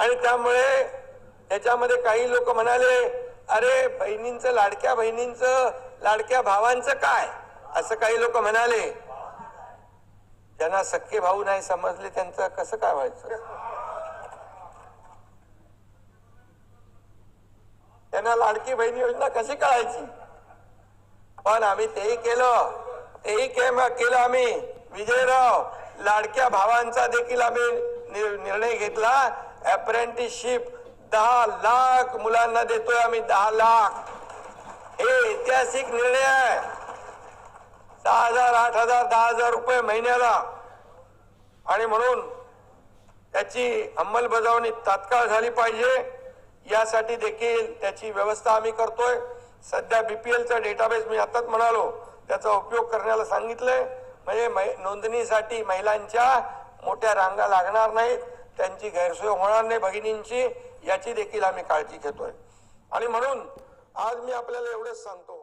आणि त्यामुळे त्याच्यामध्ये काही लोक म्हणाले, अरे बहिणींचं, लाडक्या बहिणींचं, लाडक्या भावांचं काय, असं काही लोक म्हणाले. ज्यांना सख्खे भाऊ नाही समजले त्यांचं कसं काय व्हायचं? त्यांना लाडकी बहीण योजना कशी कळायची? पण आम्ही तेही केलं आम्ही. विजयराव, लाडक्या भावांचा देखील आम्ही निर्णय घेतला. अप्रेंटिसशिप 10 लाख मुलांना देतोय आम्ही, 10 लाख. हे ऐतिहासिक निर्णय आहे. 6,000, 8,000, 10,000 रुपये महिन्याला. आणि म्हणून त्याची अंमलबजावणी तात्काळ झाली पाहिजे. यासाठी देखील त्याची व्यवस्था आम्ही करतोय. सध्या बीपीएलचा डेटाबेस मी आताच म्हणालो त्याचा उपयोग करण्याला सांगितलंय. म्हणजे नोंदणीसाठी महिलांच्या मोठ्या रांगा लागणार नाहीत, त्यांची गैरसोय होणार नाही भगिनींची, याची देखील आम्ही काळजी घेतोय. आणि म्हणून आज मी आपल्याला एवढंच सांगतो.